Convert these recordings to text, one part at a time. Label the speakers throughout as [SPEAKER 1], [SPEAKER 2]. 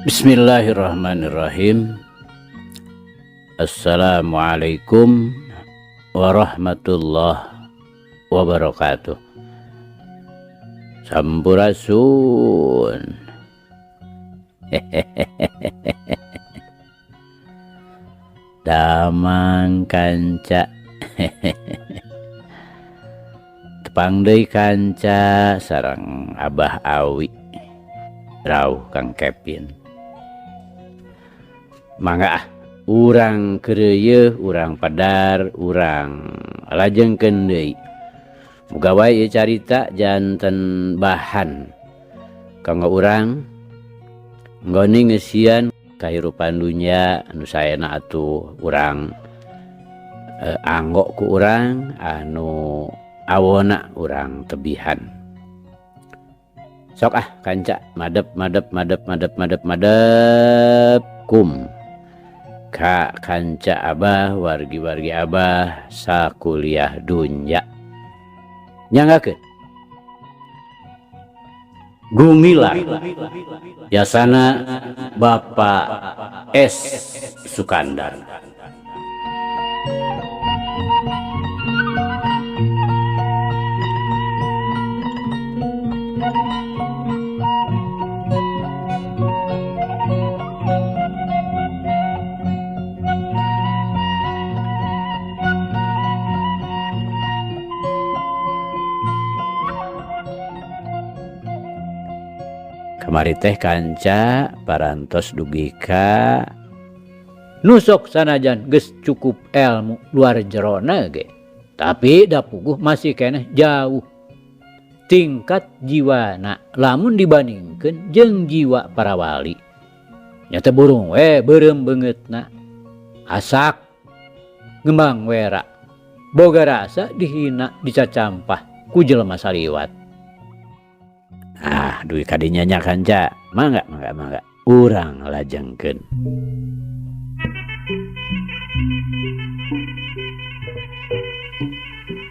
[SPEAKER 1] Bismillahirrahmanirrahim. Assalamualaikum warahmatullahi wabarakatuh. Sampurasun. Damang kanca. Tepang deui kanca sareng Abah Awi. Rauh Kang Kepin. Mangga urang keureuh, urang padar, urang lajengkeun deui. Muga wae ieu carita janten bahan kanggo urang nggoni ngeusian kahirupan dunya anu saena atuh urang anggo ku urang anu awona urang tebihan. Sok kanca madep kum ka kanca Abah wargi-wargi Abah sakuliah dunya. Nyanggakeun gumilar yasana Bapak S. Sukandar. Kamari teh kanca parantos dugi ka nusok sanajan geus cukup ilmu luar jerona ge, tapi da puguh masih keneh jauh tingkat jiwana lamun dibandingkeun jeung jiwa para wali. Nya teh burung we beureum beungeutna, asak ngembang wera, boga rasa dihina dicacampah ku jelema saliwat. Duit kadinya nya kanca, mangga urang lajengkeun.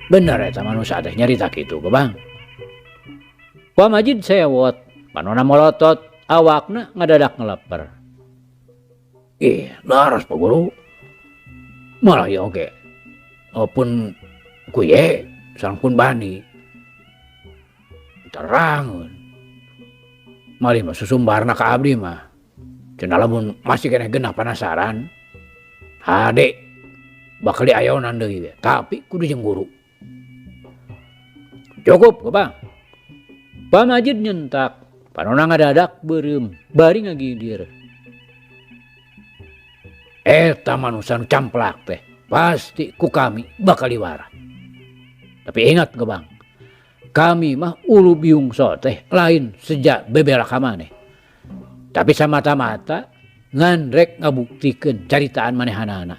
[SPEAKER 1] Bener eta manusia teh nyarita kitu Bang. Wa Majid sewot, panonna molotot, awakna ngadadak ngeleper. Laras Pak Guru. Malah ya oge. Pun kuye sareng pun bani. Terangun. Malih mah susumbarna ka abdi mah. Cenah lamun masih keneh genah penasaran. Hade bakal diayonan deui tapi kudu jeung guru. Cukup Bang. Pak Majid nyentak, panonna ngadadak beureum bari ngagidir. Eta manusia nu camplak teh pasti ku kami bakal diwara. Tapi ingat Bang. Kami mah ulu biungso teh lain sejak beberak ka maneh. Tapi samata-mata ngan ngabuktikeun caritaan manehanana.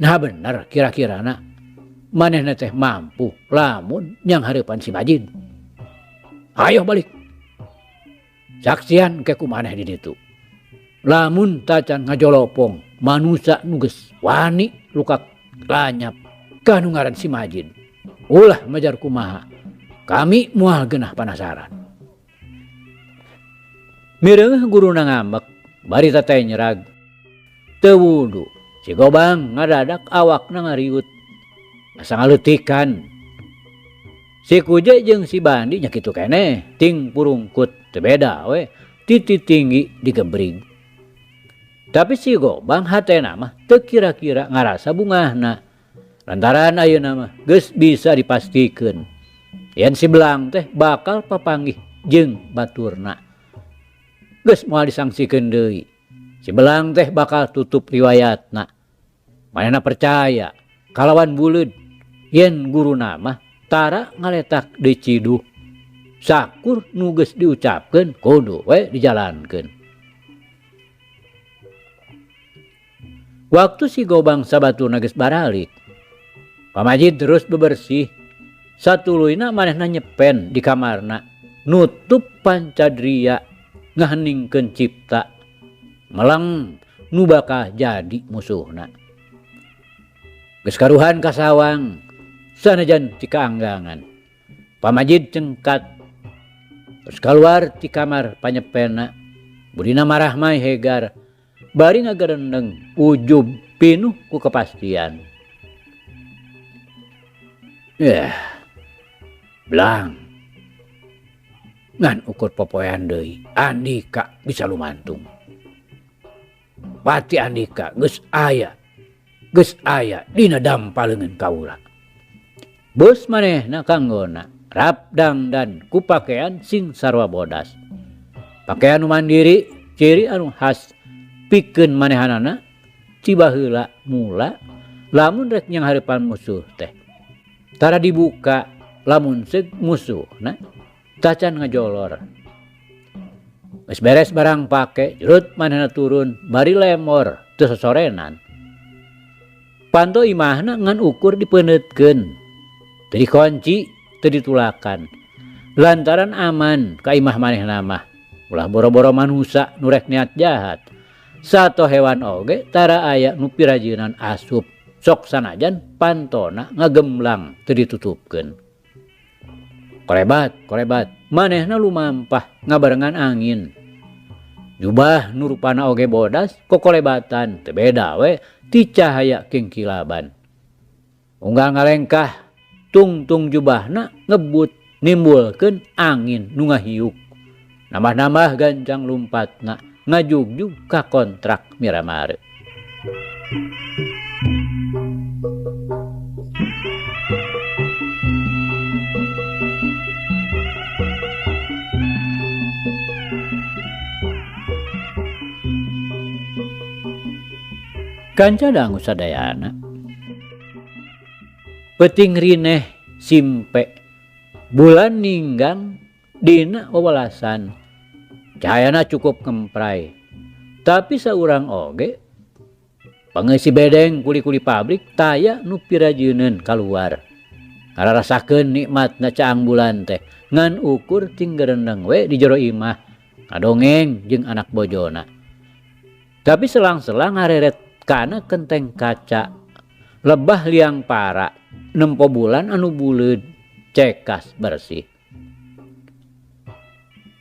[SPEAKER 1] Nah bener kira-kirana manehna teh mampu lamun nyang hareupan si Majid. Ayo balik. Saksian ke ku maneh di ditu. Lamun tacan ngajolopong manusia nu geus wani lukak lanyap ka nu ngaran si Majid. Ulah majar kumaha. Kami moal genah penasaran. Mireungeuh guruna ngambek, bari teteh nyerag. Teu wudu, si Gobang ngadadak awakna ngariut. Asa ngaleutikan. Si Kuje jeung si Bandi nya kitu keneh, ting purungkut teu beda we, titi tinggi digembring. Tapi si Gobang hatena mah teu kira-kira ngarasa bungahna. Lantaran ayeuna mah geus bisa dipastikeun. Yen si Belang teh bakal papanggih jeung baturna. Geus moal disangsikeun deui. Si Belang teh bakal tutup riwayatna. Manehna percaya kalawan buleud yen guruna mah tara ngaletak deui ciduh. Sakur nu geus diucapkeun kudu we dijalankeun. Waktu si Gobang sabaturna geus baralik, Pak Majid terus bebersih. Satuluyna manehna nyepen di kamarna, nutup pancadria, ngaheningkeun cipta, melang nu bakal jadi musuhna. Geus karuhan ka sawang, sanajan ti kaanggangan. Pak Majid cengkat, terus keluar ti kamar panyepenna, Budina marah mah Hegar. Bari ngagerendeng ujub pinuh ku kepastian. Belang. Ngan ukur popoean deui, Andika bisa lumantung. Pati Andika geus aya dina dampaleungeun kaula. Bos manehna kanggona rapdang dan ku pakean sing sarwa bodas. Pakean nu mandiri ciri anu khas pikeun manehanana ciba heula mula lamun rek nyang hareupan musuh teh. Tara dibuka lamun seug musuhna tacan ngajolor. Geus beres barang pake jerut manehna turun bari lemor teu sosorenan. Panto imahna ngan ukur dipeuneuteun. Teu dikunci, teu ditulakan. Lantaran aman ka imah manehna mah. Ulah boro-boro manusa nu rek niat jahat. Sato hewan oge tara aya nu pirajeunan asup. Sok sanajan pantona ngagemblang teu ditutupkeun. Korebat, manehna lumampah ngabarengan angin. Jubah nu rupana oge bodas kokolebatan teu beda we ti cahaya kengkilaban. Unggal ngalengkah tungtung jubahna ngebut nimbulkeun angin nu ngahiuk. Nambah-nambah gancang lumpatna ngajugjug ka kontrak miramare. Kanca dangu sadayana. Peuting rineh simpe. Bulan ninggang dina wewalasan. Cahayana cukup ngemprai. Tapi saurang oge pangeusi bedeng kuli-kuli pabrik taya nu pirajeuneun kaluar. Ngararasakeun nikmatna caang bulan teh ngan ukur ting gerendeng we di jero imah ngadongeng jeung anak bojona. Tapi selang-selang ngareret kana kenteng kaca lebah liang para nempo bulan anu buleud cekas bersih.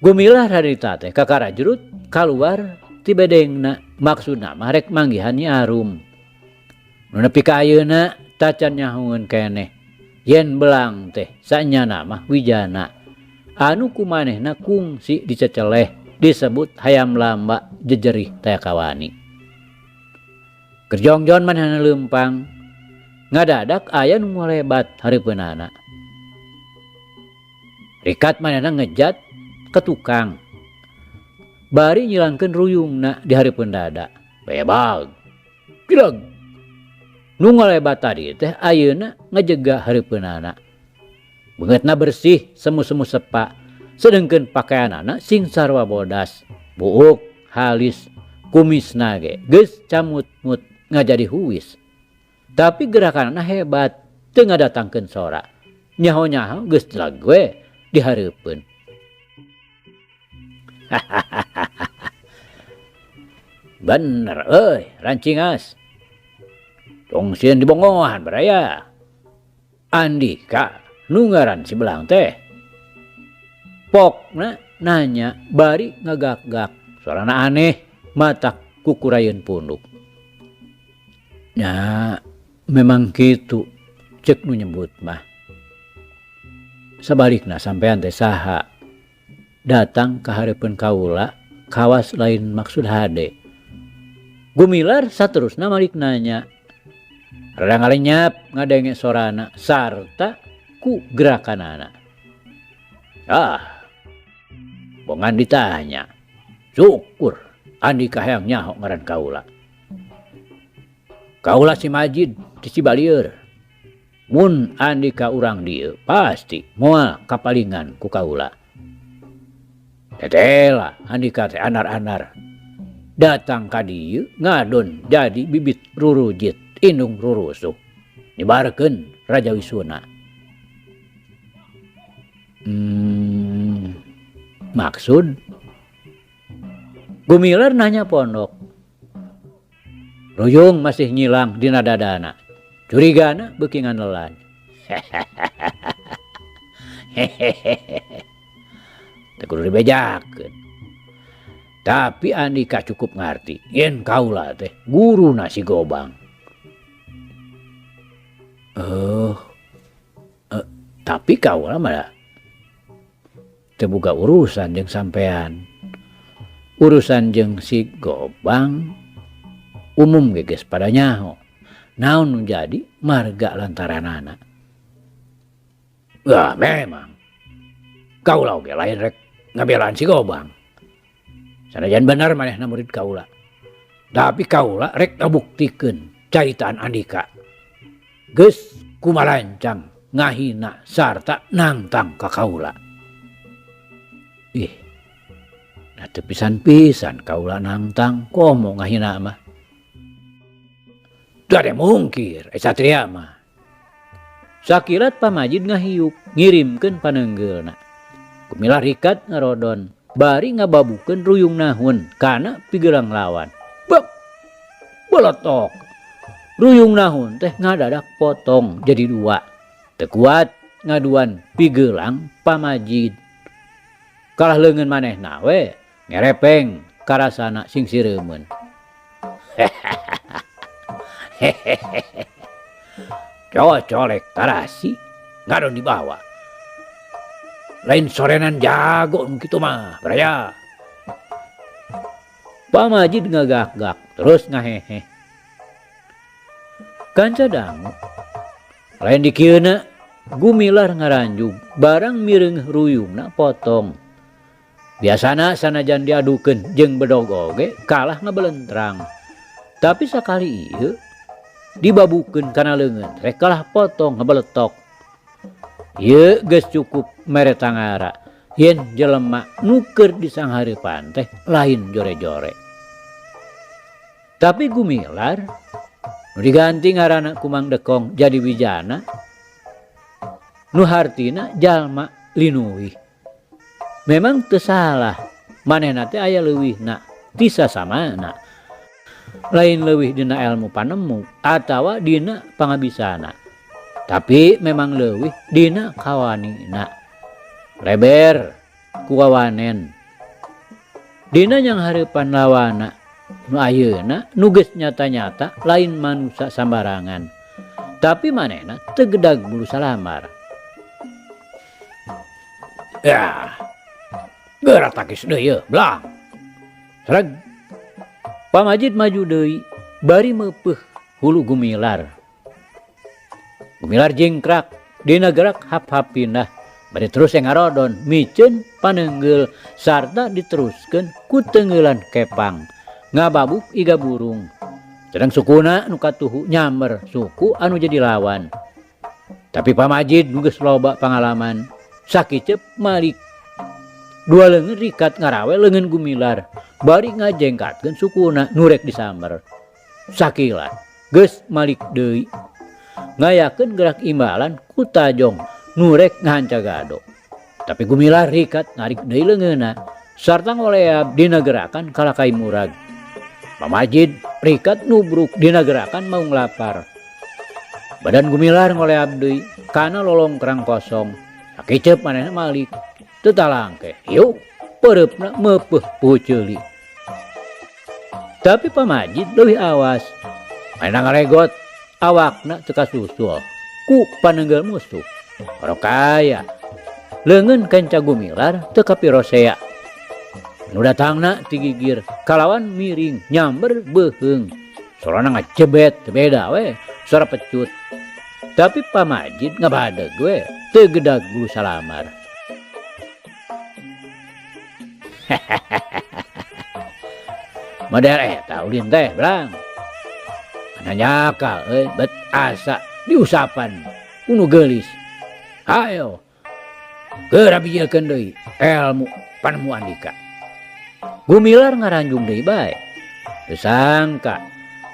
[SPEAKER 1] Gumilah harita teh kakara jerut kaluar ti bedengna maksudna mah rek manggihan Nyi nu nepi ka ayeuna tacan nyahoeun keneh yen belang teh sanyana mah wijana anu kumanehna kungsi diceceleh disebut hayam lamba jejerih taya kawani. Kerjongjon manehna leumpang ngadadak aya nu ngolebat hareupeunana. Rikat manehna ngejat ke tukang. Bari nyilangkeun ruyungna di hareupeun dada. Bebag. Gilag. Nu ngolebat tadi teh ayeuna ngajegah hareupeunana. Beungeutna bersih semu-semu sepa. Sedengkeun pakaianana sing sarwa bodas, buuk, halis, kumisna ge geus camut-mut ngajadi huwis. Tapi gerakanana hebat, teu ngadatangkeun sora. Nyaho-nyaho geus jelag we di hareupeun. Bener euy rancingas. Tong sieun dibongohan baraya. Andika nu ngaran si belang teh. Pokna nanya bari ngagak-gak. Suarana aneh matak kukurayeun punduk. Ya memang kitu cek nu nyebut mah. Sabalikna sampean teh saha datang ka hareupeun kaula kawas lain maksud hade. Gumilar saterusna malik nanya. Rada ngalenyap ngadenge sorana sarta ku gerakanana. Bongan ditanya. Syukur Andika hayang nyaho ngaran kaula. Kaula si Majid di Cibalieur. Mun Andika urang dieu pasti moal kapalingan ku kaula. Tetela Andika teh anar-anar. Datang ka dieu ngadon jadi bibit rurujit indung rurusuh. Nibarekeun Raja Wisuna. Maksud? Gumilar nanya pondok. Ruyung masih nyilang dina dadana. Curigana beuki ngandelan. Teu kudu dibejakeun. Tapi Andika cukup ngarti yen kaula teh guruna si Gobang. Tapi kaula mah teu boga urusan jeung sampean. Urusan jeung si Gobang umum geges pada nyaho. Naon nu jadi marga lantaranana. Wah memang kaula oge lain rek ngabelaan si Gobang. Sanajan bener manehna murid kaula. Tapi kaula rek ngabuktikeun caritaan Andika. Geus kumalancang ngahina sarta nangtang ka kaula. Nah teu pisan-pisan kaula nangtang komo ngahina mah. Teu ada mungkir Satria mah. Sakilat pamajid ngahiup ngirimkeun paneunggeulna. Kumilah rikat ngarodon bari ngababukeun ruyung nahun kana pigelang lawan. Beletok. Ruyung nahun teh ngadadak potong jadi dua. Teu kuat ngaduan pigelang pamajid. Kalah leungeun manehna we ngerepeng karasana sing sireumeun. Cocolek tarasi ngadon dibawa. Lain sorenan jago kitu mah, Braya. Pamajid ngagak-gak terus ngahehe. Kanca dangu. Lain dikieuna gumilar ngaranjung barang mireng ruyungna potong. Biasana sanajan diadukeun jeung bedog oge kalah ngabelentrang. Tapi sakali ieu dibabukeun kana leungeun rek kalah potong ngabeletok. Ieu geus cukup mere tangara yen jelema nu keur disanghareupan teh lain jore-jore. Tapi gumilar nu diganti ngaranna ku Mang Dekong jadi Wijana nu hartina jalma linuwih. Memang teu salah manehna teh aya leuwihna ti sasamana. Lain leuwih dina ilmu panemu atawa dina pangabisana. Tapi memang leuwih dina kawanina. Leber ku wawanen. Dina nyanghareupan lawana nu ayeuna nu geus nyata-nyata lain manusia sambarangan. Tapi manehna teu gedag bulu salamar. Ya. Geura takis deui yeuh, blang. Sareng pamajid maju deui bari meupeuh hulu gumilar. Gumilar jingkrak dina gerak hap-hapindah bari terus ngarodon miceun paneunggeul sarta diteruskeun ku teungeulan kepang ngababuk iga burung. Sedang sukuna nu katuhu nyamber suku anu jadi lawan. Tapi pamajid nu geus loba pangalaman sakicep malik dua leungeun rikat ngarawe leungeun gumilar bari ngajengkatkeun sukuna nu rek disamber. Sakilat geus malik deui ngayakeun gerak imbalan ku tajong nu rek ngahancagado. Tapi gumilar rikat ngarik deui leungeunna sarta ngoleab dina gerakan kalakai murag. Pamajid rikat nubruk dina gerakan mau nglapar. Badan gumilar ngoleab deui kana lolongkrang kosong. Sakicep manehna malik teu talangke yuk peureupna meupeuh puhu ceuli. Tapi pamajid leuwih awas. Manehna ngaregot awakna teu kasusul ku paneunggeul musuh. Orokaya leungeun kenca gumilar teu kapirosea. Nu datangna ti gigir kalawan miring nyamber beuheung. Sorana ngacebet teu beda we suara pecut. Tapi pamajid ngabadeg we teu gedag bulu salamar. Model eta ulin teh blang. Kana nyakal bet asa diusapan unu geulis. Hayo. Geura bijilkeun deui ilmu panemu Andika. Gumilar ngaranjung deui bae. Teu sangka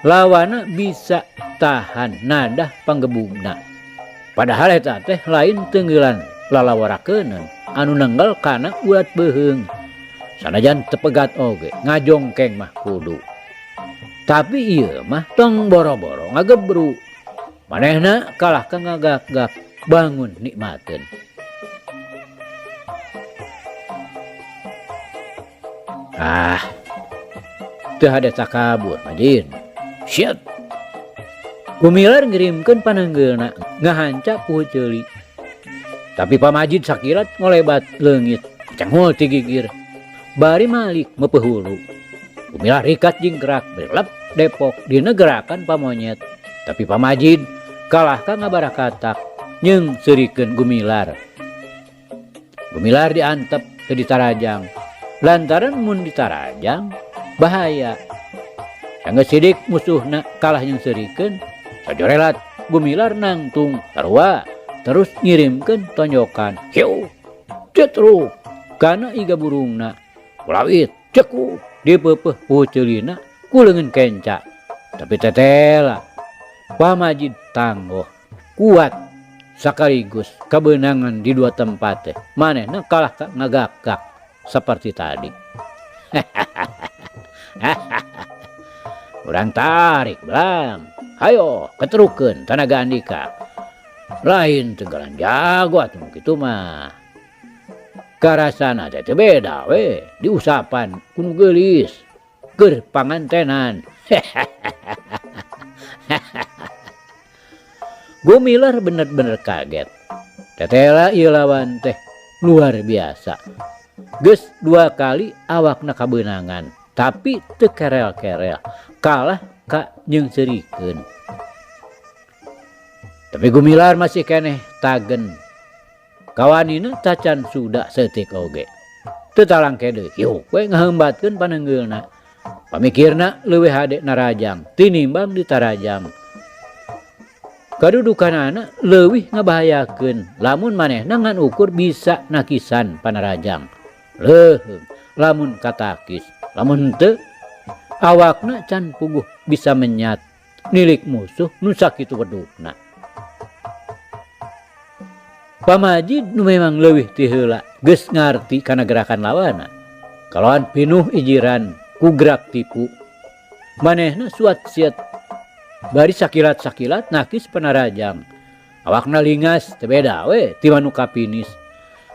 [SPEAKER 1] lawana bisa tahan nadah panggebugna. Padahal eta teh lain teunggelan lalawarakeun anu nenggel kana ulat beuheung. Sanajan tepegat oge ngajongkeng mah kudu. Tapi ieu mah tong boro-boro ngagebru. Manehna kalah ka ngagak-gak bangun nikmateun. teu hade takabur Majid. Syet. Gumilar ngirimkeun pananggeulna ngahanca puheuh ceuli. Tapi Pamajid sakilat ngolebat leungit, cenghul ti gigir. Bari malik meupeung hulu. Gumilar rikat jeung gerak belep depok dina gerakan pamonyet. Tapi Pamajid kalah ka ngabarakatak nyeung seurikeun Gumilar. Gumilar diantep teu ditarajang. Lantaran mun ditarajang bahaya. Sanggeus sidik musuhna kalah nyeung seurikeun, sajorelat Gumilar nangtung sarua terus ngirimkeun tonjokan. Hiu, cetruk kana iga burungna. Kulawit cekuk dipeupeuh puheuh ceulina ku leungeun kenca. Tapi tetela Pamajid tangguh, kuat sakaligus kebenangan di dua tempat teh. Manehna kalah ngagakak seperti tadi. Urang tarik belang. Hayo keterukeun Tanaga Andika. Lain tenggalan jago atuh kitu mah. Karasana teh beda we, diusapan kudu geulis keur pangantenan. Gumilar bener-bener kaget. Tetela ieu lawan teh luar biasa. Geus 2 kali awakna kabeunangan, tapi teu kerel-kerel, kalah ka jeung seurikeun. Tapi Gumilar masih keneh tagen. Kawanina tacan suda seutik oge. Teu talangke deui, yuk we ngaheumbatkeun pananggeulna. Pamikirna leuwih hade narajang tinimbang ditarajang. Kadudukanana leuwih ngabahayakeun lamun manehna ngan ukur bisa nakisan panarajang. Leuheung lamun katakis, lamun henteu awakna can puguh bisa menyat nilik musuh nu sakitu wedukna. Pamajid nu memang leuwih ti heula geus ngarti kana gerakan lawanna. Kalawan pinuh ijiran ku gerak tipu, manehna suat siet bari sakilat-sakilat nakis panarajang. Awakna lingas teu beda we ti manu kapinis.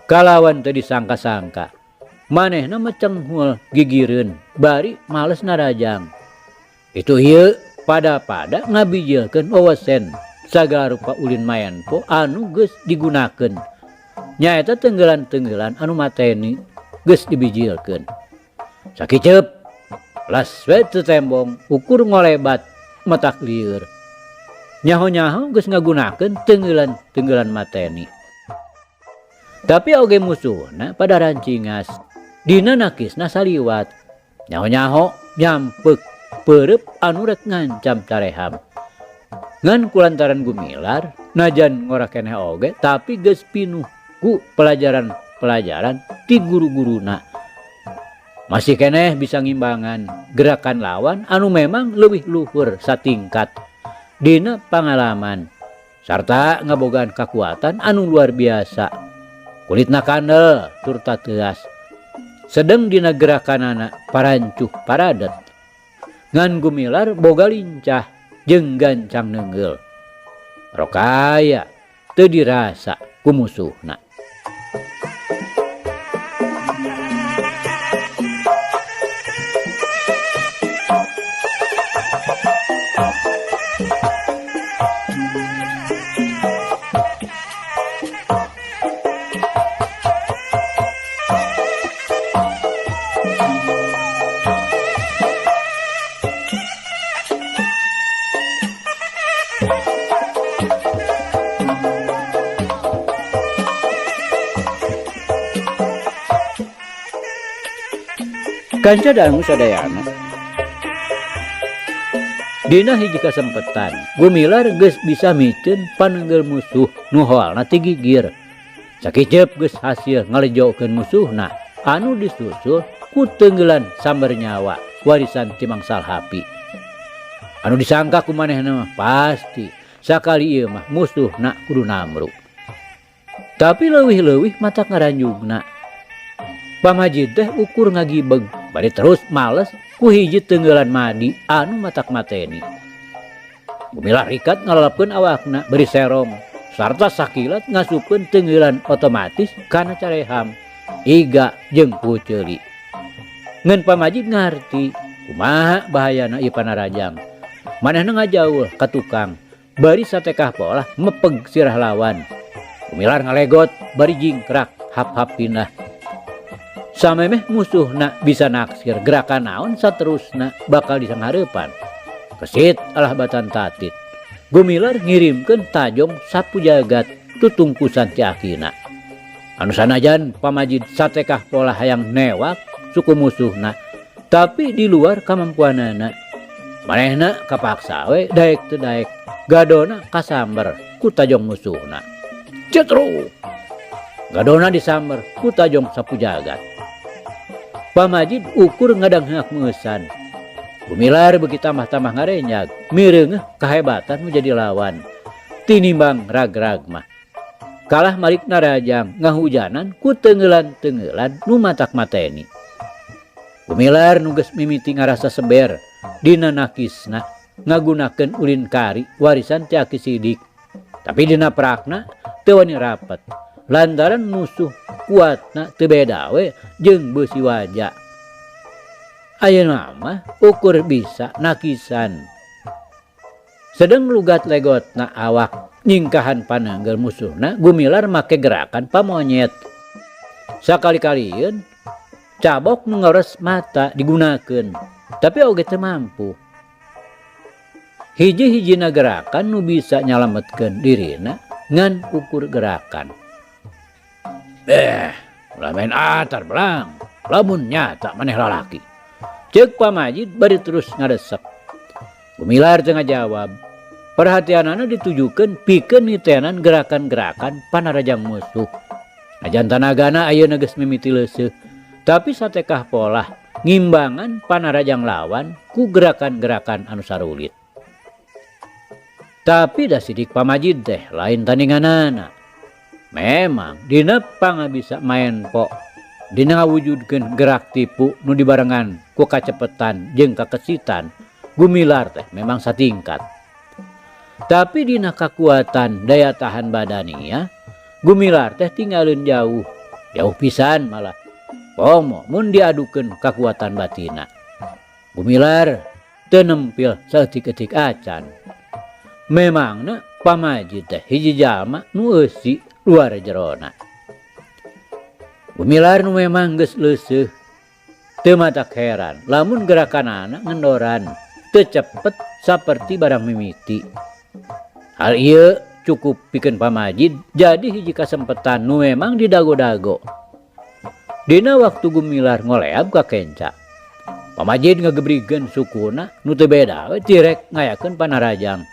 [SPEAKER 1] Kalawan teu disangka-sangka, manehna mecenghul gigireun bari males narajang. Itu ieu pada-pada ngabijeulkeun wewesen sagala rupa ulin mayanpo anu geus digunakeun. Nyaeta tenggelan-tenggelan anu mateni geus dibijeulkeun. Sakiceup las we teu tembong ukur ngolebat matak lieur. Nyaho-nyaho geus ngagunakeun tenggelan-tenggelan mateni. Tapi oge musuhna pada rancingas. Dina nakisna saliwat. Nyaho-nyaho nyampeuk peureup anu rek ngancam careham. Ngan kulantaran Gumilar najan ngora keneh oge tapi geus pinuh ku pelajaran-pelajaran ti guru-guruna. Masih keneh bisa ngimbangan gerakan lawan anu memang leuwih luhur satingkat dina pangalaman sarta ngabogaan kakuatan anu luar biasa. Kulitna kandel tur tateas. Sedeng dina gerakanana parancuh paradet. Ngan Gumilar boga lincah jeung gancang neungeul. Rokaya teu dirasa ku musuhna. Kanca dangu sadayana. Dina hiji kasempetan, Gumilar geus bisa miceun panenggeul musuh nu hoalna ti gigir. Sakiceup geus hasil ngalejokeun musuhna anu disusul ku tenggelan sambar nyawa warisan ti Mangsal Hapi. Anu disangka ku manehna mah pasti sakali ieu mah musuhna kudu Namruk. Tapi leuwih-leuwih matak ngaranjugna. Pamajid teh ukur ngagibeg bari terus males ku hiji tenggelan madi anu matak mateni. Gumilar rikat ngalalapkeun awakna beri serong sarta sakilat ngasupkeun tenggelan otomatis kana careham iga jeung puceuli. Ngan Pamajid ngarti Kumaha bahayana ieu Panarajang. Manehna ngajauh ka tukang, bari satekah polah mepeg sirah lawan. Gumilar ngalegot bari jingkrak hap-hap pindah. Samemeh musuhna bisa naksir gerakan naon saterusna bakal disanghareupan. Kesit alah batan tatit. Gumilar ngirimkeun tajong sapu jagat tutungkusan ti akina. Anu sanajan pamajid satekah pola hayang newak suku musuhna, tapi di luar kamampuanana. Manehna kapaksa we daek teu daek, gadona kasamber ku tajong musuhna. Cetru. Gadona disamber ku tajong sapu jagat. Pamajid ukur ngadanghak meusan. Gumilar beuki tambah-tambah ngarenyag, mireungeuh kahebatan menjadi lawan. Tinimbang rag-rag mah. Kalah Malik Narajang ngahujanan ku teungeulan-teungeulan nu matak mateni. Gumilar nu geus mimiti ngarasa seber dina nakisna ngagunakeun ulin kari warisan ti Aki Sidik. Tapi dina prakna teu wani rapet lantaran musuh kuatna teu beda we jeung beusi waja. Ayeuna mah ukur bisa nakisan. Sedeng lugat legotna awak nyingkahan pananggal musuhna, Gumilar make gerakan pamonyet. Sakali-kalieun cabok nu ngores mata digunakeun, tapi oge teu mampu. Hiji-hijina gerakan nu bisa nyalametkeun dirina ngan ukur gerakan. Ulah main atar belang, lamun nyata maneh lalaki. Ceuk pamajid bari terus ngadesek. Gumilar teu ngajawab. Perhatianana ditujukeun pikeun nitenan gerakan-gerakan Panarajang musuh. Najan tanagana ayeuna geus mimiti leuseuh, tapi satekah polah ngimbangan Panarajang lawan ku gerakan-gerakan anu sarulit. Tapi da sidik pamajid teh lain tandinganana. Memang dina pangabisa maen po, dina ngawujudkeun gerak tipu nu dibarengan ku kacepetan jeung kakesitan, Gumilar teh memang satingkat. Tapi dina kakuatan daya tahan badania, Gumilar teh tinggalin jauh pisan malah. Pomo mun diadukeun kakuatan batina. Gumilar teu nempil saeutik-eutik acan. Memangna pamajid teh hiji jalma nu eusi luar jerona. Gumilar nu memang geus leuseuh teu matak heran lamun gerakanana ngendoran teu cepet saperti barang mimiti. Hal ieu cukup pikeun pamajid jadi hiji kasempetan nu memang didago-dago. Dina waktu Gumilar ngoleab ka kenca, pamajid ngagebrigkeun sukuna nu teu beda we tirek ngayakeun Panarajang.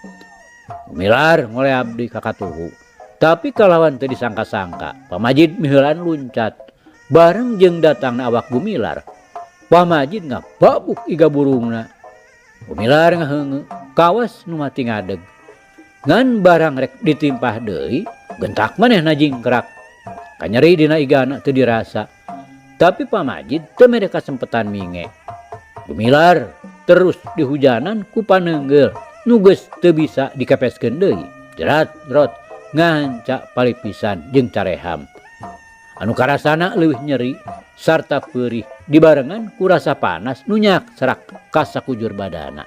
[SPEAKER 1] Gumilar ngoleab di kakatuhu, tapi kalawan teu disangka-sangka pamajid miheulan luncat bareng jeung datangna awak Gumilar. Pamajid ngababuk iga burungna. Gumilar ngaheungeu kawas nu mati ngadeg. Ngan barang rek ditimpah deui, gentak manehna jingkrak. Kanyeri dina igana teu dirasa. Tapi pamajid teu mere kasempetan minge. Gumilar terus dihujanan ku paneungeul nu geus teu bisa dikepeskeun deui. Jerat-rot ngahancak palipisan jeung careham. Anu karasana leuwih nyeri sarta peurih dibarengan ku rasa panas nu nyak serak ka sakujur badana.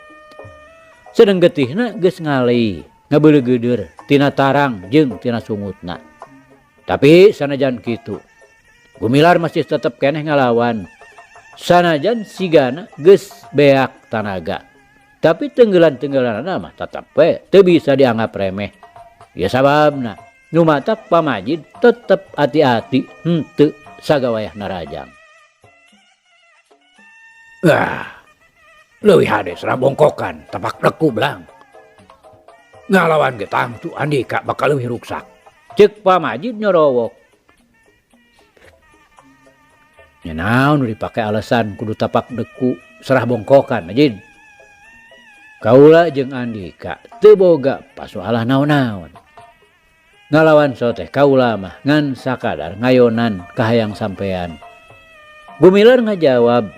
[SPEAKER 1] Sedeng getihna geus ngalih ngabeuleugeudeur tina tarang jeung tina sungutna. Tapi sanajan kitu, Gumilar masih tetep keneh ngalawan. Sanajan sigana geus beak tanaga. Tapi teunggelan-teunggelanana mah tetep we teu bisa dianggap remeh. Ya sababna nu matak pamajid tetep hati-hati henteu sagawayah Narajang. Leuwih hade serah bongkokan tapak deku belang. Ngalawan getang tu Andika bakal leuwih ruksak. Ceuk pamajid nyorowok. Nya naon nu dipake alasan kudu tapak deku serah bongkokan Majid. Kaula jeung Andika teu boga pasoalan naon-naon. Ngalawan soteh kaula mah ngan sakadar ngayonan kahayang sampean. Gumilar ngajawab,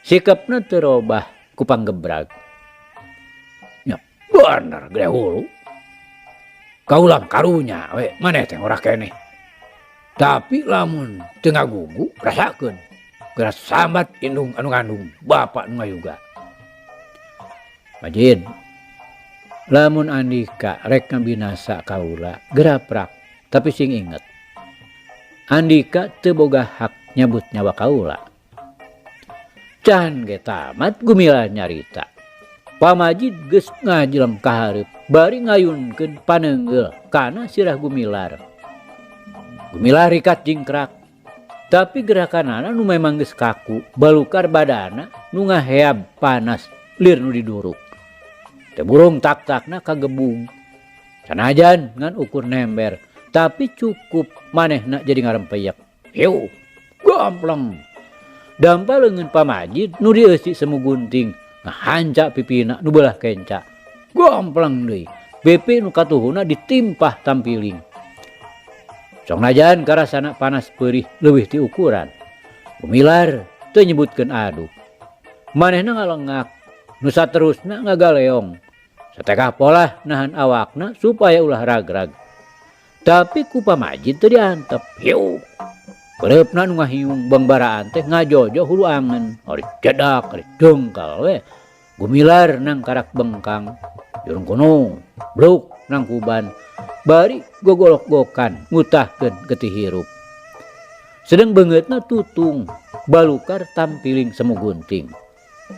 [SPEAKER 1] sikapna teu robah ku panggebrag. Nya bener gede hulu. Kaula karunya we maneh teh ora keneh. Tapi lamun teu ngagugu rasakeun. geus sambat indung anu ngandung bapak nu ngayuga. Majid, lamun Andika rek ngabinasa kaula geraprak, tapi sing inget Andika teu boga hak nyabut nyawa kaula. Can ge tamat Gumilar nyarita. Pamajid geus ngajlem ka hareup bari ngayunkeun paneunggel kana sirah Gumilar. Gumilar rikat jingkrak, tapi gerakanana nu memang geus kaku, balukar badana nu ngaheab panas lir nu diduruk. Teu burung tak-takna kagebung. Sanajan ngan ukur nember, tapi cukup manehna jadi ngarempeyek. Hiu, gampleng. Dampaleungeun Pamajid nu dieusi semu gunting, ngahanca pipina nu beulah kenca. Gampleng deui. BP nu katuhuna ditimpah tampiling. Sok najan karasana panas peurih leuwih ti ukuran. Gumilar teu nyebutkeun adu. Manehna ngalengak, nu saterusna ngagaleong. Satekah polah nahan awakna supaya ulah ragrag. Tapi ku Pamajid teu diantep. Hiu. Pereupna nu ngahiung bangbaraan teh ngajojo hulu angen. Ari cedak, ari dengkal we. Gumilar nang karak bengkang. Jurung kuno, bluk nang kuban. Bari gogolok-gokan ngutahkeun getih hirup. Sedeng beungeutna tutung, balukar tampiling semu gunting.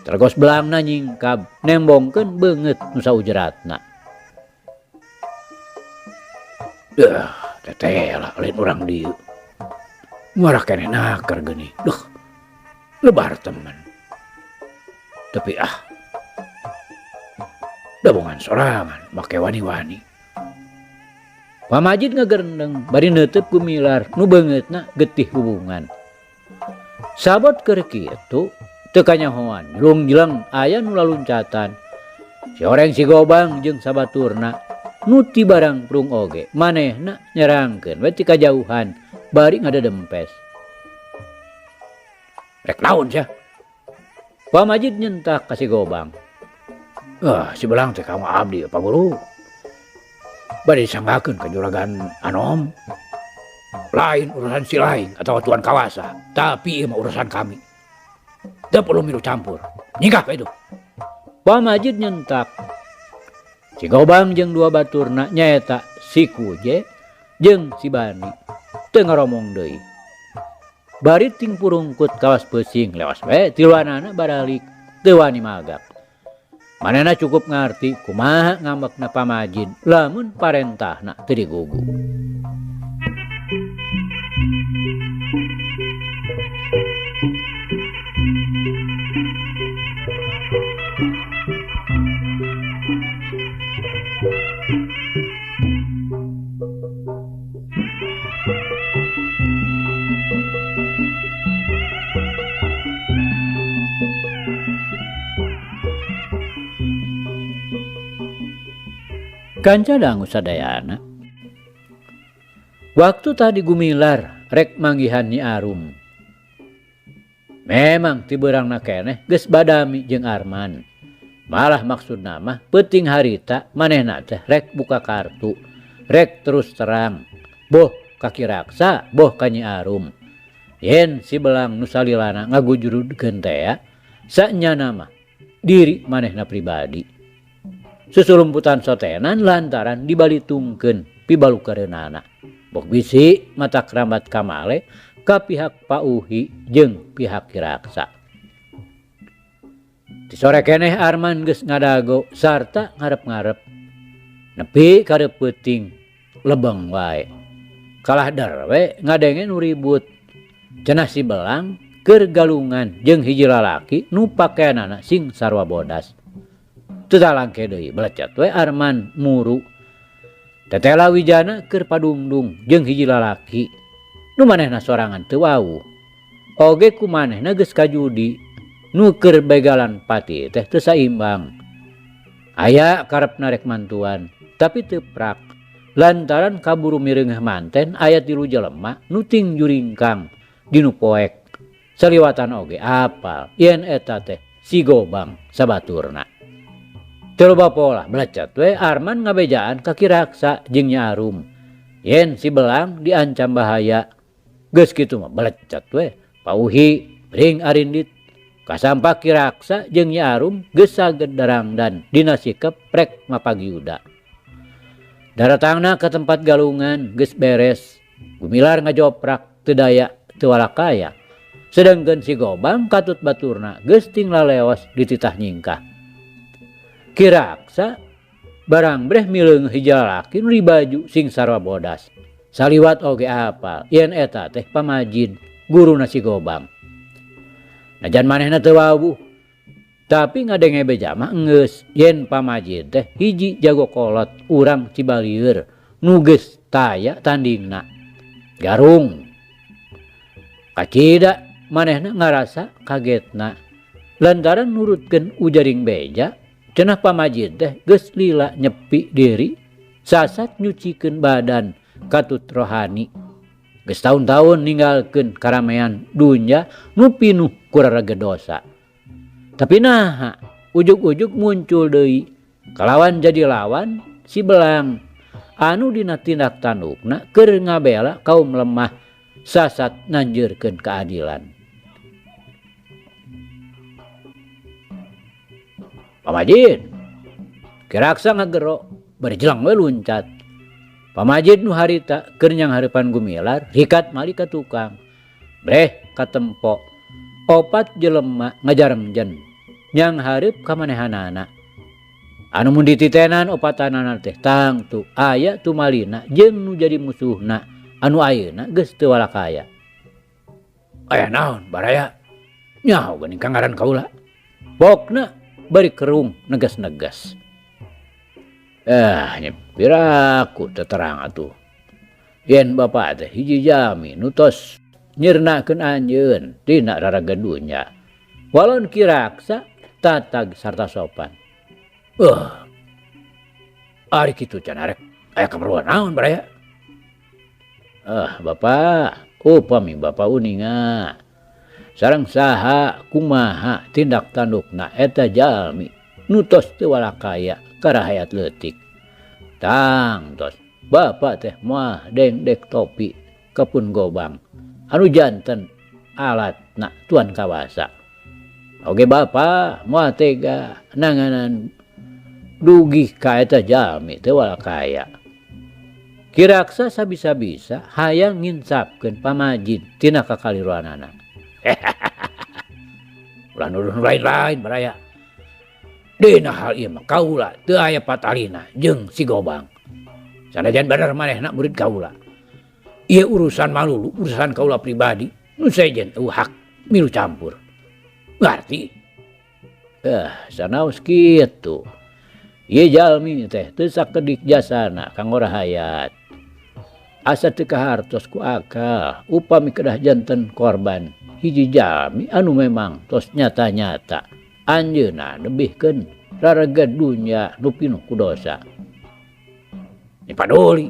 [SPEAKER 1] Tergos belangna nyingkab, nembongkeun beungeut nu saujeratna. Tetela lain urang dieu. Muarah keneh nakar geuning. Duh, lebar temen. Tapi dabongan sorangan, make wani-wani. Pamajid ngagerendeng, bari neuteup Gumilar nu beungeutna getih hubungan. Sabot keur kitu, teu kanyahoan, jelung-jeleng aya nu laluncatan. Si Oreng si Gobang jeung sabaturna nu ti barang prung oge, manehna nyerangkeun we ti kajauhan. Bari ngadedempes. Rek naon sia? Pamajid nyentak ka si Gobang. Si belang teh kamu abdi Pak Guru. Bari disanggakeun ka juragan Anom. Lain urusan si lain atau tuan kawasa, tapi ieu mah urusan kami. Teu perlu milu campur. Nyingkah ka itu. Pamajid nyentak. Si Gobang jeung dua baturna nyaeta si Kuje jeung si Bani. Teu ngaromong deui. Bari ting purungkut kawas peusing lewas we tiluanana baralik teu wani magak. Manehna cukup ngarti kumaha ngambekna Pamajid lamun parentahna teu digugu. Kanca dangu sadayana. Waktu tadi Gumilar rek manggihan Nyi Arum. Memang ti beurangna keneh geus badami jeung Arman. Malah maksudna mah peuting harita manehna teh rek buka kartu, rek terus terang. Boh ka Ki Raksa, boh ka Nyi Arum. Yen si belang nu salilana ngagujurudkeun teh sanyana mah diri manehna pribadi. Susulumputan sotenan lantaran dibalitungkeun pibalukareunana. Bok bisi mata kerambat kamale ka pihak Pak Uhi jeung pihak Ki Raksa. Di sore keneh Arman geus ngadago sarta ngarep-ngarep. Nepi kareup peuting lebeng wae. Kalah dar we ngadenge nu ribut. Cenah si belang keur galungan jeung hiji lalaki nu pakeanana sing sarwa bodas. Teu talangke deui belecet we Arman muru. Tetela Wijana keur padungdung jeung hiji lalaki nu manehna sorangan teu wau. Oge ku manehna geus kajudi nu keur begalan pati teh teu saimbang. Aya karepna rek mantuan tapi teu prak lantaran kaburu mireungeh manten aya 3 jelema nu ting juringkang dinu poek. Saliwatan oge apal yen eta teh si Gobang sabaturna. Teu loba pola belecet we Arman ngabejaan ka Ki Raksa jeung Nyi Arum. Yen si belang diancam bahaya. Geus kitu mah belecet we Pak Uhi Ring arindit kasampak Kiraksa jeung Nyi Arum geus saged darangdan dina sikep rek mapagiuda. Daratangna ke tempat galungan geus beres, Gumilar ngajoprak teu daya teu walakaya. Sedengkeun si Gobang katut baturna geus tinggal leos di titah nyingkah. Kiraksa barang breh mileung hiji lalaki nu di baju sing sarwa bodas. Saliwat oge apal yen eta teh Pamajid guruna si Gobang. Najan manehna teu wawuh, tapi ngadenge beja mah geus yen Pamajid teh hiji jago kolot urang Cibalieur nu geus taya tandingna. Garung. Kacida manehna ngarasa kagetna lantaran nurutkeun ujaring beja cenah Pamajid teh geus lila nyepi diri sasat nyucikeun badan katut rohani. Geus taun-taun ninggalkeun karamean dunya nu pinuh ku rarege dosa. Tapi naha ujug-ujug muncul deui kalawan jadi lawan si Belang anu dina tindak tandukna keur ngabela kaum lemah sasat nanjeurkeun keadilan. Pamajid Kiraksa ngagero bari jelang we luncat. Pamajid nu harita keur nyang hareupan Gumilar hikat mali ka tukang. Breh katempo opat jelema ngajaremjen nyang hareup ka manehanana. Anu mun dititenan opatanana teh tangtu aya tumalina jeung nu jadi musuhna anu ayeuna geus teu walakaya. Aya naon baraya? Nyaho geuning kangaran kaula. Pokna bari kerung negas-negas. Nya piraku teu terang atuh. Yen bapa teh hiji jami nu tos nyirnakeun anjeun dina raraga dunya. Walon Kiraksa tatag sarta sopan. Ari kitu can arek aya kaperluan naon baraya? Bapa, upami bapa uninga sareng saha kumaha tindak tandukna eta jalmi nu tos teu walakaya karahayat leutik. Tang tos bapa teh moal dengdek topi kepun Gobang anu janten alatna tuan kawasa. Oge bapa moal tega nanganan dugih ka eta jalmi teu walakaya. Kiraksa sabisa-bisa hayang nginsapkeun Pamajid tina kakaliruanana. Ulah nuduh lain-lain baraya. Dina hal ieu mah kaula teu aya patalina jeung si Gobang. Sanajan bener manehna murid kaula. Ieu urusan malulu, urusan kaula pribadi, nu sejen eueuh hak milu campur. Ngarti? Sanaos kitu. Ieu jalmi teh teu sakedik jasana kanggo rahayat. Asa teu kahartos ku akal upami kedah janten korban hiji jalmi anu memang tos nyata-nyata anjeunna nebihkeun raraga dunya nu pinuh ku dosa. Ni paduli.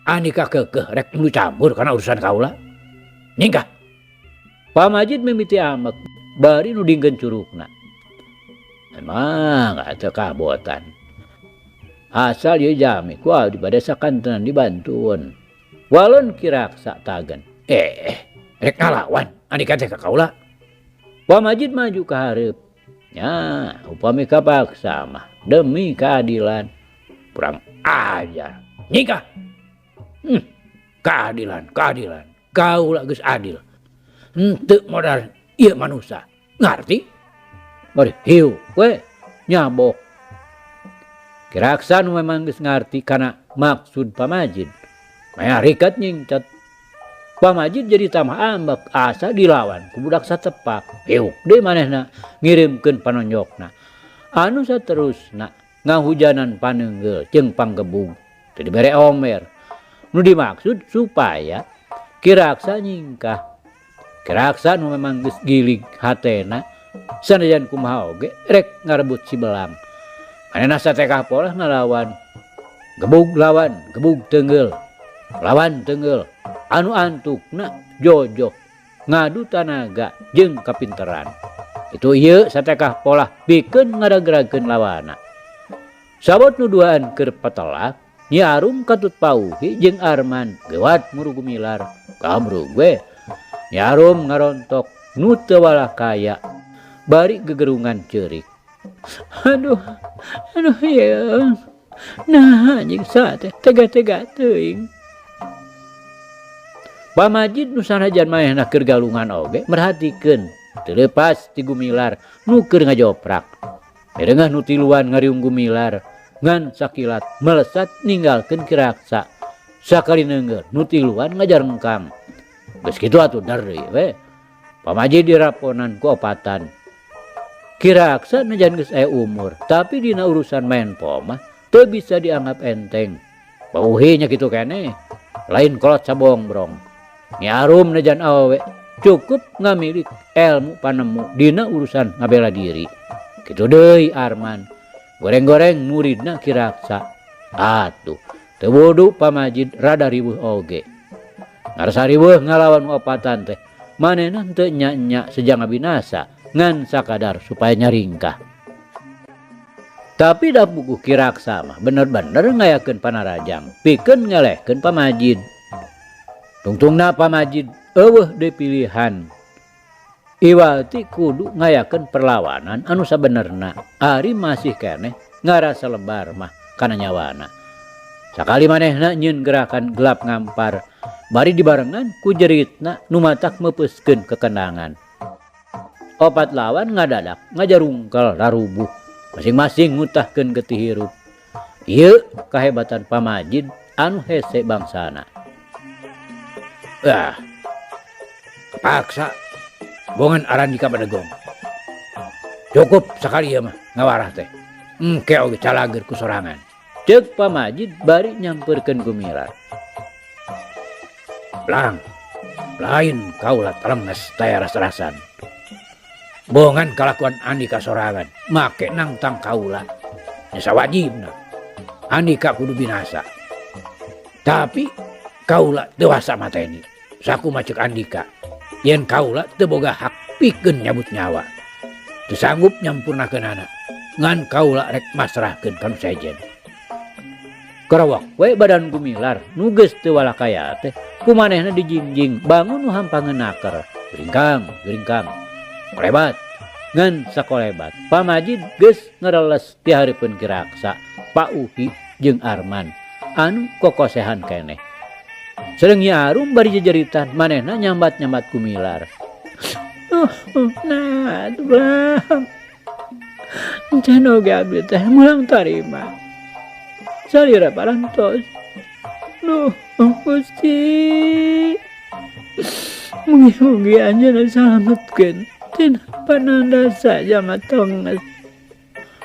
[SPEAKER 1] Andika keukeuh rek nu campur kana urusan kaula. Nyingkah. Pamajid mimiti amek bari nu dingkeun curugna. Emang atuh kabotan. Asal ieu jami kual dibadesakan tenan dibantueun. Walon Kiraksa tagen. Rek ngalawan andika teh ka kaula. Pamajid maju ka hareup. Nya, upami kapaksa mah demi keadilan. Kurang ajar. Nyingkah. Keadilan. Kaula geus adil. Henteu modal ieu manusia. Ngarti? Bari hiu we nyabok. Kiraksa nu memang geus ngarti kana maksud Pamajid. Maya rikat nyingcat. Pamajid jadi tamah ambek asa dilawan ku budak satepak. Hiuk deui manehna ngirimkeun panonjokna. Anu saterusna ngahujanan paneungeul jeung panggebung teu dibere omer. Nu dimaksud supaya Kiraksa nyingkah. Kiraksa nu memang geus gilig hatena sanajan kumaha oge rek ngarebut si Belang. Manehna satekah polah ngalawan. Gebug lawan, gebug teungeul. Lawan teungeul. Anu antukna jojo ngadu tanaga jeung kapinteran. Itu ieu satekah polah pikeun ngaragrakeun lawana. Sabot nu duaan keur patelak, Nyi Arum katut pauhi jeung Arman geuwat muru Gumilar. Kamrug we. Nyarum ngarontok nu teu walakaya bari gegerungan ceurik. Aduh ya. Nah anjing sate tega-tega teuing. Pamajid nu sanajan manehna keur galungan oge merhatikeun teu leupas ti Gumilar nu keur ngajoprak. Merengah nu tiluan ngariung Gumilar ngan sakilat melesat ninggalkeun Ki Raksa. Sakali neunggeul nu tiluan ngajarengkang. Geus kitu atuh dar deui we. Pamajid diraponan ku opatan. Ki Raksa najan geus aya umur, tapi dina urusan main pomah teu bisa dianggap enteng. Bauhinya kitu keneh, lain kolot sabongbrong. Nyarum najan awewe cukup ngamilik ilmu panemu dina urusan ngabela diri. Kitu deui Arman, goreng-goreng muridna Ki Raksa. Atuh, teu bodo Pamajid rada riweuh oge. Ngarasa riweuh ngalawan opatan teh, manehna teu nya-nya sejang binasa. Ngan sakadar supaya nyaringkah. Tapi da buku Ki Raksa mah bener-bener ngayakeun panarajang pikeun ngelehkeun Pamajid. Tungtungna Pamajid eueuh deui pilihan. Iwalti kudu ngayakeun perlawanan anu sabenerna. Ari masih keneh ngarasa lebar mah kana nyawana. Sakali manehna nyieun gerakan gelap ngampar bari dibarengan ku jeritna nu matak meupeskeun kekenangan. Opat lawan ngadadak ngajarungkel rarubuh masing-masing ngutahkeun getih hirup. Ieu kahebatan Pamajid anu hese bangsana. Paksa bongan Arandika Badegong. Cukup sakali ieu mah ngawarah teh. Engke oge calager ku sorangan. Ceuk Pamajid bari nyampeurkeun Gumilar. Lang, lain kaula telenges taya ras-rasan. Bongan kalakuan Andika sorangan make nangtang kaula nya sawajibna Andika kudu binasa. Tapi kaula dewasa mateni saku macek Andika yen kaula teu boga hak pikeun nyabut nyawa, teu sanggup nyampurnakeunana ngan kaula rek masrahkeun kanu sejen. Karawak we badan Gumilar nu geus teu walakaya teh kumanehna dijingjing bangun nu hampangeunnaker geringkang kolebat ngan sakolebat Pamajid geus ngareles ti hareupeun Ki Raksa, Pauhi jeung Arman anu kokosehan keneh. Sareng nyarum bari jejeritan manehna nyambat-nyambat Gumilar. Nah, Bang. Encan oge abdi teh mulang tarima. Salira parantos. Gusti. Mugi-mugi anjeunna salametkeun tina pananda saja matonges.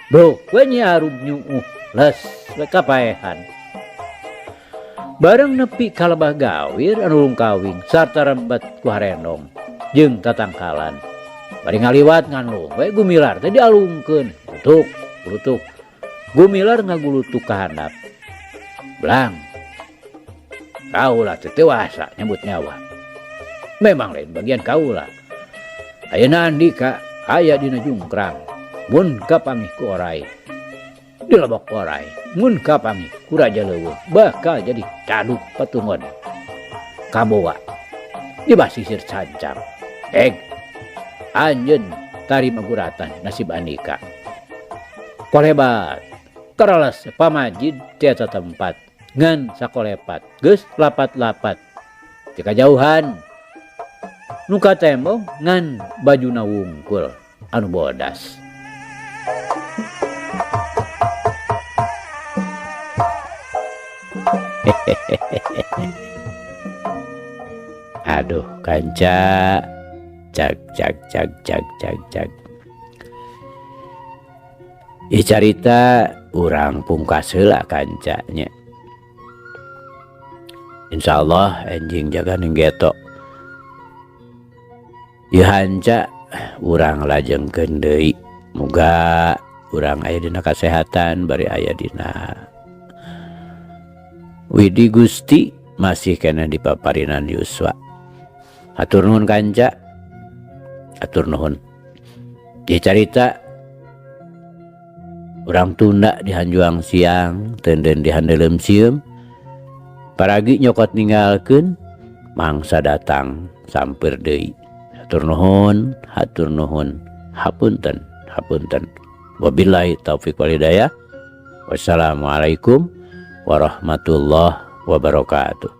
[SPEAKER 1] Bro, we nyarum nyuuh les we kapaehan. Bareng nepi ka lebah gawir anu lungkawing sarta rembat ku harenong jeung tatangkalan. Bari ngaliwat ngan we Gumilar teh dialungkeun, gulutuk. Gumilar ngagulutuk ka handap. Blang. Kaula teh dewasa nyambut nyawa. Memang lain bagian kaula. Ayeuna Andika aya dina jungkrang, mun kapangih ku orai. Di Lebok Orai, mun kapangih ku Raja Leuweung bakal jadi caduk patungon. Kabowa di basisir Sancang. Anjeun tari maguratan nasib Andika. Kolebat kareles Pamajid tiasa tempat ngan sakolepat geus lapat-lapat ti kajauhan nu katembong ngan bajuna wungkul anu bodas. Aduh kanca cak. Ieu carita urang pungkas heula kanca nya. Insyaallah enjing jaga nenggeto. Ieu hanca urang lajengkeun deui. Muga urang aya dina kasehatan bari aya dina widi Gusti masih kena dipaparinan yuswa. Hatur nuhun kanca. Hatur nuhun. Ieu carita urang tunda di Hanjuang siang, teudeun di handeuleum sieum. Paragi nyokot ninggalkeun
[SPEAKER 2] mangsa datang sampir deui. Hatur nuhun, hapunten. Wabillahi taufiq wal hidayah. Wassalamualaikum warahmatullahi wabarakatuh.